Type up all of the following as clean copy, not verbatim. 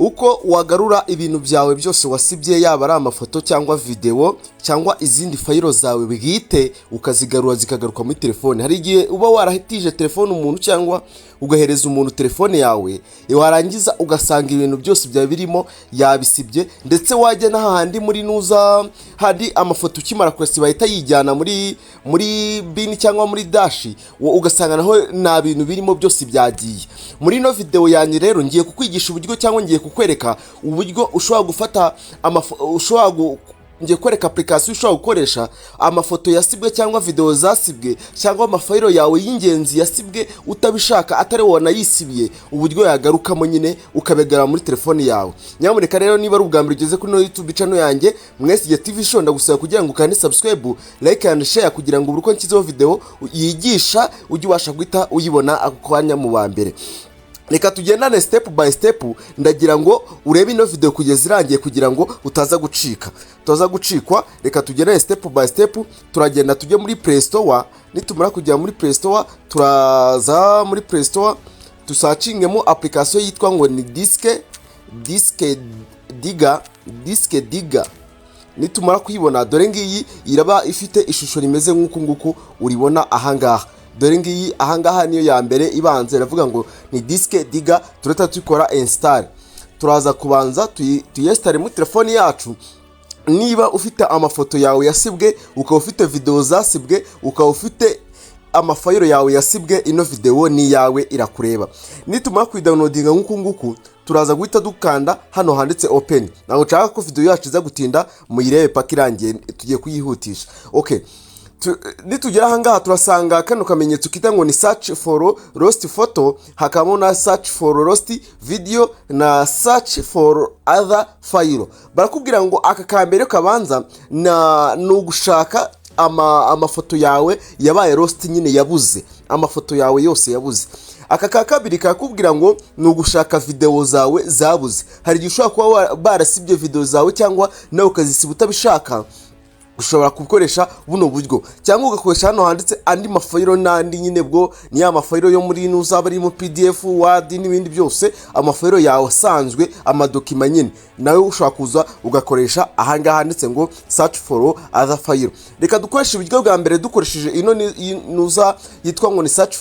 Uko wagarura ibintu byawe byose wasibye, yaba ari amafoto cyangwa video cyangwa izindi fayilo zawe bwite, ukazigarura zikagaruka muri telefone. Hari igihe uba warahitije telefone umuntu cyangwa ugahereza umuntu telefone yawe, warangiza ugasanga ibintu byose byawe birimo yabisibye, ndetse wajya n'ahandi muri nuza hari amafoto ukimara kwesi bahita yijyana muri bindi cyangwa muri dashi, ugasanga naho nta bintu birimo byose byagiye. Muri no video yanjye rero ngiye kukwigisha uburyo cyangwa ngiye kukwereka uburyo ushobora gufata ngiye kwereka application ushobora gukoresha amafoto yasibwe cyangwa video zasibwe cyangwa amafayilo yawe y'ingenzi yasibwe utabishaka atari wona yisibye, uburyo yagarukamo nyine ukabegara muri telefone yawe. Nyamuneka rero niba ari ubwa mbere ugeze kuri YouTube channel yanjye Wasibye TV show, ndagusaba kugira ngo ukande subscribe, like and share kugira ngo uruko nkizeho video yigisha ujye ubasha guhita uyibona akwanya mu ba mbere. Reka tugendane step by step, ndagira ngo urebe ino video kugeza irangiye kugira ngo utaza gucikwa. Reka tugendane step by step, turagenda tujye muri Play Store. Nitumara kujya muri Play Store, turaza muri Play Store tusachingemo application yitwa ngo ni diske digger. Nitumara kuyibona, dore ngiyi iraba ifite ishusho rimeze nk'uko uribona ahangaha. Dore ngiyi ahangaha niyo ya mbere ibanze, ravuga ngo ni diske digger. Tureta tukora install, turaza kubanza tuyinstall muri telefone yacu. Niba ufite amafoto yawe yasibwe, ukaba ufite video zasibwe, ukaba ufite amafayilo yawe yasibwe, ino video ni yawe irakureba. Nitumara kuidownloadinga nk'uko turaza guhita dukanda hano handitse open. Naho nshaka ko video yacu iza gutinda muyirebe paka irangiye, tugiye kuyihutisha. Okay, nitugera ahangaha turasanga kano kamenyetso kita ngo ni search for lost photo, hakamo na search for lost video na search for other file. Barakubwira ngo aka kambere kabanza no gushaka amafoto yawe yabaye lost nyine yabuze, amafoto yawe yose yabuze. Aka kakabiri kakubwira ngo no gushaka video zawe zabuze. Hari gihe ushobora kuba barasibye video zawe cyangwa nawe ukazisiba utabishaka, ushobora gukoresha buno buryo, cyangwa ugakoresha hano handitse andi mafayilo n'andi nyine bwo ni ya mafayilo yo muri uzaba ari mu PDF, Word n'ibindi byose, amafayilo yawe asanzwe, amadokima nyine nawe ushobora kuza ugakoresha ahangaha handitse ngo search for other file. Reka dukoresha uburyo bwa mbere dukoresheje ino nuza yitwa ngo ni search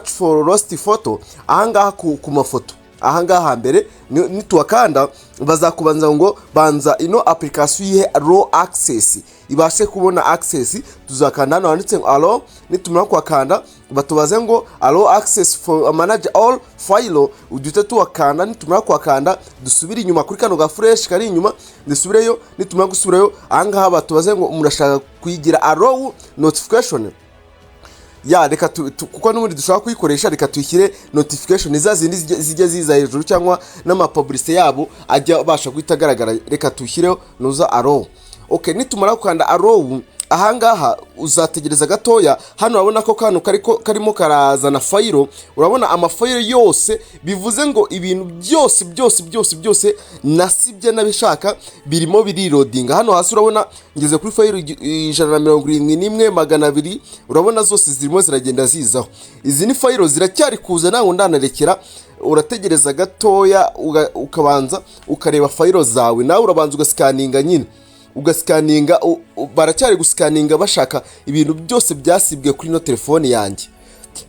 for lost photo. Ahangaha ku mafoto ahangaha mbere nituwakanda bazakubanza ngo banza ino application yihe raw access, ibashe kubona access. Tuzakanda hano handitse allow. Nitumara kwakanda batubaze ngo allow access for manage all file, ujute tuwakanda. Nitumara kwakanda dusubira inyuma kuri kano ga fresh kari inyuma, dusubireyo. Nitumara gusubirayo ahangaha batubaze ngo murashaka kuyigira allow notification. Ya reka kuko n'ubundi dushaka kuyikoresha, reka tuyishyire notification zazindi zijya ziza hejuru cyangwa n'amapublicité yabo ajya basha guhita agaragara. Reka tuyishyireho nuza allow. Okay, nitumara kwanda allow ahangaha uzategereza gatoya. Hano urabona ko kano karimo karazana fayilo, urabona amafayilo yose, bivuze ngo ibintu byose nasibye nabishaka birimo biriloading. Hano hasi urabona ngeze kuri fayilo 171,200, urabona zose zirimo ziragenda zizaho. Izi ni fayilo ziracyari kuza, nawe ndanarekera urategereza gatoya ukabanza ukareba fayilo zawe. Nawe urabanza ugascanninga nyine, ugascanninga, baracyari guscanninga bashaka ibintu byose byasibwe kuri no telefone yanjye.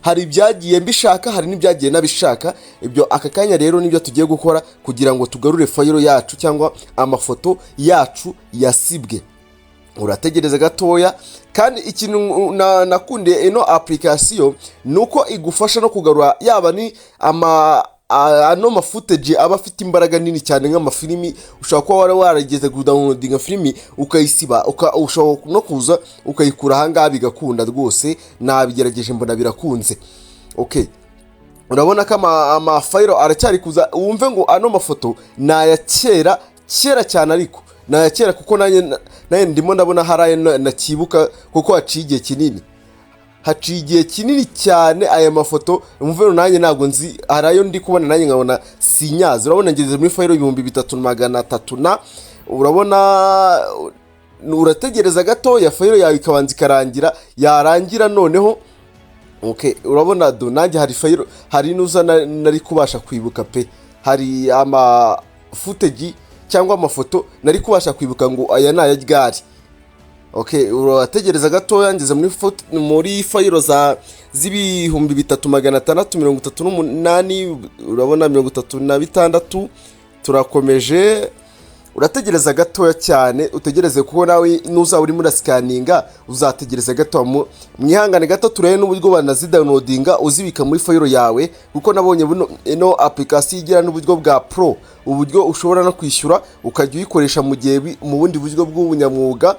Hari ibyagiye mbishaka, hari n'ibyagiye nabishaka. Ibyo aka kanya rero nibyo tugiye gukora kugira ngo tugarure fayilo yacu cyangwa amafoto yacu yasibwe. Urategereza gatoya. Kandi ikintu nakundiye ino application nuko igufasha no kugarura yaba ni ano footage aba afite imbaraga nini cyane nk'amafilimi. Ushobora kuba warigeze downloadinga filimi ukayisiba, ushobora no kuza ukayikura ahangaha bigakunda rwose. Nabigerageje mbona birakunze. Okay, urabona ko amafayilo aracyari kuza. Wumve ngo ano mafoto naya kera cyane, ariko naya kera kuko naye ndimo ndabona haraye nakibuka kuko haciye igihe kinini cyane aya mafoto. Umuvero nanjye ntabwo nzi, harayo ndi kubona nanjye nkabona sinyazi. Urabona ngeze muri fayilo 3,300 na urabona. Urategereza gatoya fayilo yawe ikabanza ikarangira, yarangira noneho. Okay, urabona nanjye hari fayilo, hari nuza nari kubasha kwibuka pe. hari ama footage cyangwa amafoto nari kubasha kwibuka ngo aya ni aya ryari. Okay, urategereza gatoya ngeze muri fayiro z'ibihumbi 3638, urabona 36, turakomeje. Urategereza gatoya cyane, utegereze kuko nawe nuza uri muri scanninga uzategereza gato mwihangane gato turebe n'uburyo banazidownloadinga uzibika muri fayiro yawe, kuko nabonye no application igira n'uburyo bwa pro, uburyo ushobora no kwishyura ukajya uyikoresha mu gihe mu bundi buryo bw'ubunyamwuga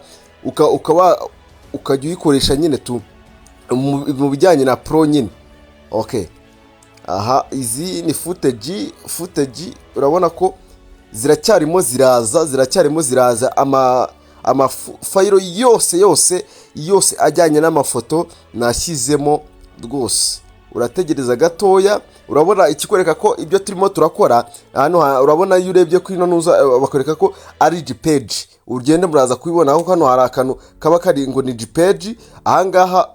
ukajya uyikoresha nyine mu bijyanye na pro nyine. Okay, aha izi ni footage urabona ko ziracyarimo ziraza amafayiro yose ajyanye n'amafoto nashyizemo rwose. Urategereza gatoya, urabona ikikwereka ko ibyo turimo turakora hano. Urabona iyo urebye kuri ino nuza bakwereka ko ari page, ugende muraza kubibona aho hano hari akantu kaba kari ngo ni page ahangaha.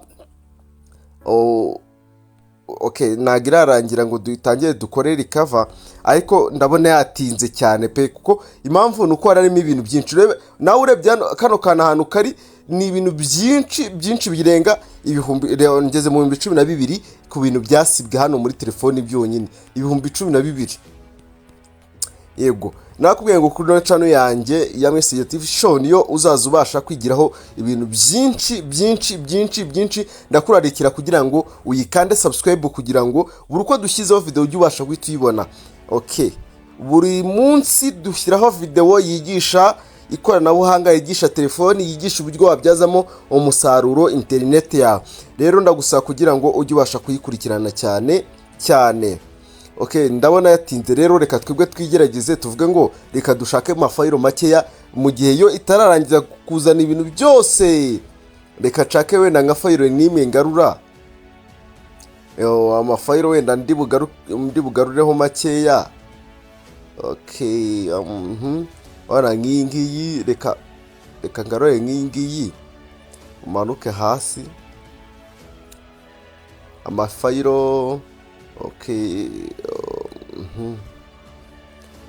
Okay, nagira arangira ngo dutangire dukore recover, ariko ndabona yatinze cyane pe, kuko impamvu nuko harimo ibintu byinshi. Nawe urebye kano kana ahantu kari ni ibintu byinshi birenga ibihumbi. Ngeze mu 12 ku bintu byasibwe hano muri telefoni byonyine, ibihumbi 12. Yego, nakubwiye ngo kuri channel yanjye ya Message TV show niyo uzaza ubasha kwigiraho ibintu byinshi. Ndakurarikira kugira ngo uyikande subscribe kugira ngo buri uko dushyizeho video ujye ubasha guhita uyibona. Okay, buri munsi dushyiraho video yigisha ikoranabuhanga, yigisha telefoni, yigisha uburyo wabyazamo umusaruro internet yawe. Rero ndagusaba kugira ngo ujye ubasha kuyikurikirana cyane. Okay, ndabona yatinze. Rero reka twebwe twigerageze tuvuge ngo reka dushake amafayiro makeya mu gihe yo itararangiza kuzana ibintu byose. Reka chake wenda nka fayiro n'imwe ngarura, amafayiro wenda ndi bugarureho makeya. Okay, wana ngiyi reka ngarure ngiyi umanuke hasi amafayiro. Okay,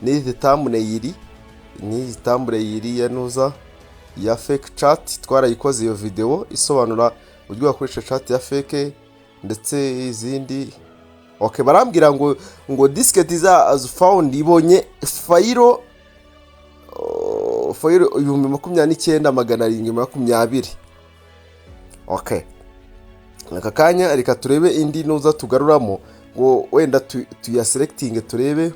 ni thumbnail yanuza ya fake chat. Twarayikoze iyo video isobanura uburyo wakoresha chat ya fake ndetse izindi. Okay, barambwira ngo diskette as found ibonye fayiro 29,720. Okay, aka kanya reka turebe indi nuza tugaruramo ngo wenda tuyaselecting turebe.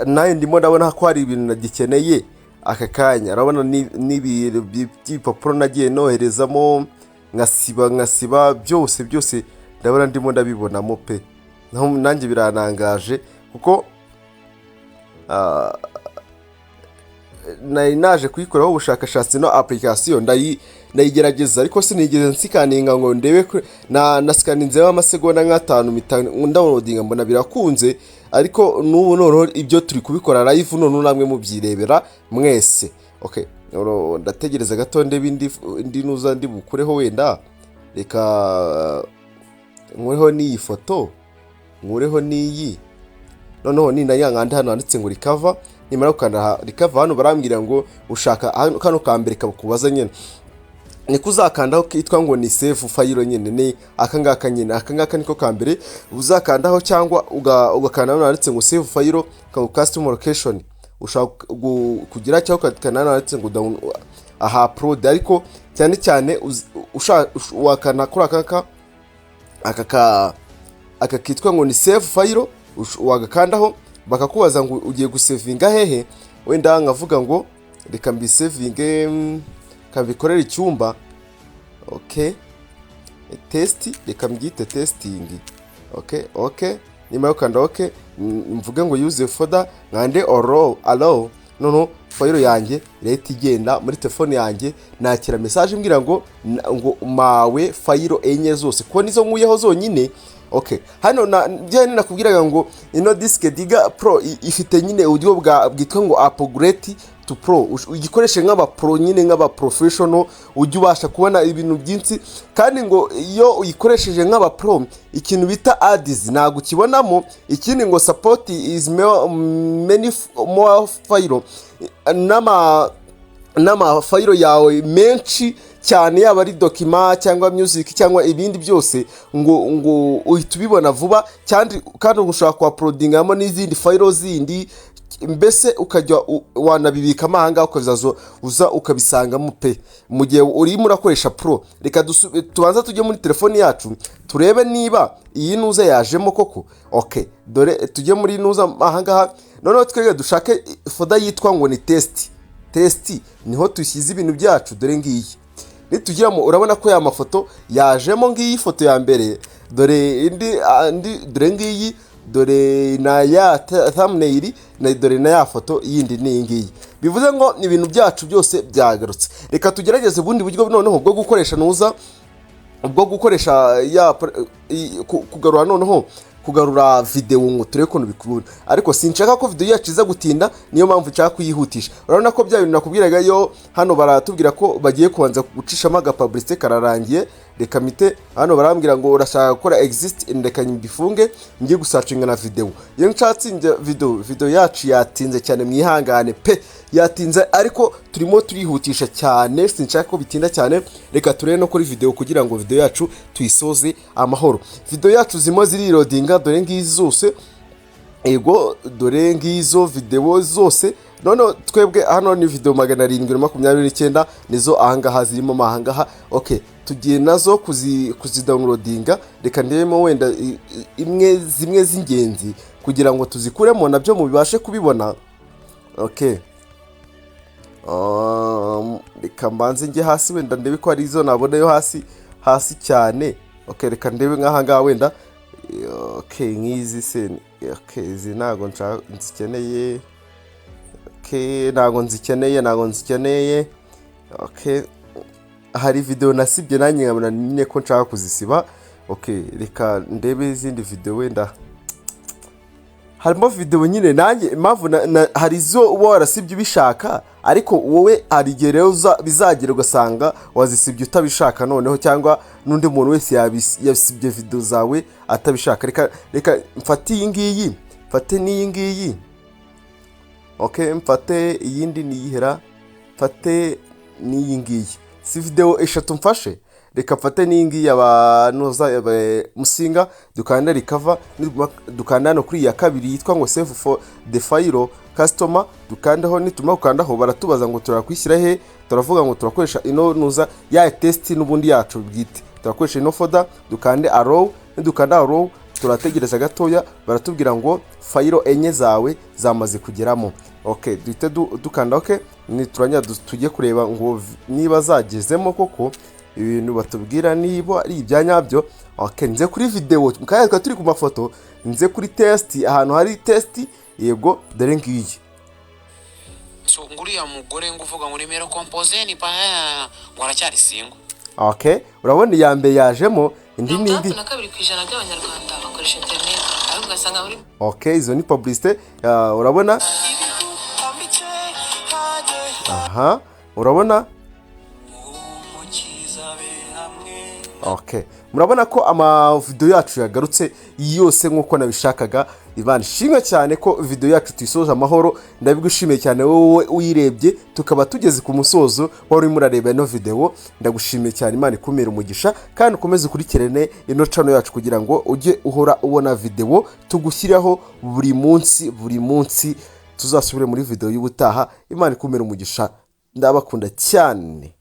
Naye ndimo ndabona ko hari ibintu nagikeneye aka kanya. Urabona by'ipapuro nagiye noherezamo ngasiba byose ndabona ndimo ndabibonamo pe. Nanjye biranangaje kuko naje kuyikoraho ubushakashatsi no application ndayigerageza, ariko sinigeze nsikaninga ngo ndebe na scanninzeho amasegonda nk'5 downloading mbona birakunze. Ariko n'ubu noneho ibyo turi kubikora live none namwe mubyirebera mwese. Okay, ndategereza gato ndebe indi nuza ndi bukureho wenda. Reka nkureho n'iyi foto, nkureho n'iyi noneho ni nayangande hano handitse ngo recover. Nimara gukanda recover hano barambwira ngo ushaka kano kambere kabukubaza nyene ni kuzakandaho kitwa ngo ni save file nyene. Ni akangaka nyene, akangaka niko kambere uzakandaho, cyangwa ugakanda hano handitse ngo save file ka custom location. Ushaka kugira cyangwa ukakanda hano handitse ngo down aha prod, ariko cyane wakana kuri aka kitwa ngo ni save file. Wagakandaho bakakubaza ngo ugiye gusavinga hehe. Wenda ngavuga ngo reka mbisavinge kabikorera icyumba. Okay, test, reka mbyite testing. Okay, nyuma yo kanda okay mvuge ngo use folder ngande allow. Nono file yanjye leta igenda muri telefone yanjye, nakira message imbwira ngo mawe file enye zose ko nizo nkuyeho zonyine. Okay, hano bya nakubwiraga ngo ino disque diga pro ifite nyine uburyo bwitwa ngo upgrade to pro, ugikoreshe nk'aba pro nyine nk'aba professional, ujye ubasha kubona ibintu byinshi, kandi ngo iyo uyikoresheje nk'aba pro ikintu bita ads ntago ukibonamo. Ikindi ngo support is many more file, nama file yawe menshi cyane, yaba ari document cyangwa music cyangwa ibindi byose, ngo uhita ubibona vuba, kandi ushobora kwa uploadingamo n'izindi file zindi, mbese ukajya wanabibika amahanga uza ukabisangamo pe mu gihe urimo urakoresha pro. Reka tubanza tujye muri telefone yacu turebe niba iyi nuza yajemo koko. Okay, dore tujye muri nuza ahangaha, noneho twege dushake foda yitwa ngo ni test, niho tushyize ibintu byacu. Dore ngiyi nitugiramo, urabona ko ya mafoto yajemo, ngiyi foto ya mbere, dore indi dore ngiyi, dore na ya thumbnail, na dore na ya foto yindi ni ngiyi. Bivuze ngo ibintu byacu byose byagarutse. Reka tugerageze ubundi buryo noneho bwo gukoresha nuza, bwo gukoresha ya kugarura, noneho kugarura video ngo turebe ko bikubura, ariko sinshaka ko video yacu iza gutinda, niyo mpamvu nshaka kuyihutisha. Urabona ko bya bintu nakubwiraga yo hano baratubwira ko bagiye kubanza gucishamo agapublicité kararangiye. Reka mite hano barambwira ngo urashaka gukora exist, ndeka mbifunge ngiye gusacinga na video. Iyo nshatsinze video yacu yatinze cyane, mwihangane pe, yatinze, ariko turimo turihutisha cyane, sinshaka ko bitinda cyane. Reka turebe no kuri video kugira ngo video yacu tuyisoze amahoro. Video yacu zimo ziri loadinga, dore ngizi zose, ego dore ngizo video zose. None twebwe hano ni video 729 nizo ahangaha zirimo mahangaha. Okay, tugiye nazo kuzidownloadinga. Reka ndebemo wenda zimwe z'ingenzi kugira ngo tuzikuremo nabyo mubibashe kubibona. Okay, reka mbanze nge hasi wenda ndebe ko ari izo nabona yo hasi cyane. Okay, reka ndebe nk'ahangaha wenda. Okay, ngizi se, okay, izi ntago nzikeneye. Okay, ntago nzikeneye. Okay, hari video nasibye nanjye nkabona nyine ko nshaka kuzisiba. Okay, reka ndebe izindi video wenda. Harimo video nyine nanjye impamvu hari zo uba warasibye ubishaka, ariko wowe arigerero bizagera ugasanga wazisibye utabishaka noneho, cyangwa n'undi muntu wese yasibye video zawe atabishaka. Reka mfate iyi ngiyi, mfate n'iyi ngiyi. Okay, mfate iyindi niyihera, mfate n'iyi ngiyi. Si video eshatu mfashe. Reka mfate n'iyi ngiyi abanoza musinga, dukanda recover, dukanda no kuri ya kabiri yitwa ngo save for the file customer. Dukandaho, nituma kukandaho baratubaza ngo turakwishyira he, turavuga ngo turakoresha ino nuza ya test n'ubundi yacu bwite, turakoresha ino folder. Dukande allow, dukanda allow, turategereza gatoya, baratubwira ngo file enye zawe zamaze kugeramo. Okay, duhite dukanda okay, nituranya tujye kureba ngo niba zagezemo koko ibintu batubwira niba ari ibyanyabyo. Okay, nze kuri video mukaya turi ku mafoto, nze kuri test, ahantu hari test. Yego, dore ngiyi. So nguriya mugore nguvuga ngo nimero compose ni pa waracyari singo. Okay, urabona ya mbere yajemo, indi nindi 32% by'abanyarwanda bakoresha internet, ariko ugasanga muri. Okay, izo ni publicité. Urabona, aha, urabona. Okay, murabona ko ama video yacu yagarutse yose nkuko nabishakaga. Ibana shimwe cyane ko video yacu tuyisoje amahoro. Ndabigushimiye cyane wowe uyirebye, tukaba tugeze ku musozo wari murareba ino video. Ndagushimiye cyane, Imana ikumira umugisha, kandi ukomeze kurikirane ino channel yacu kugira ngo ujye uhora ubona video tugushyiraho buri munsi. Tuzasubire muri video y'ubutaha. Imana ikumira umugisha, ndabakunda cyane.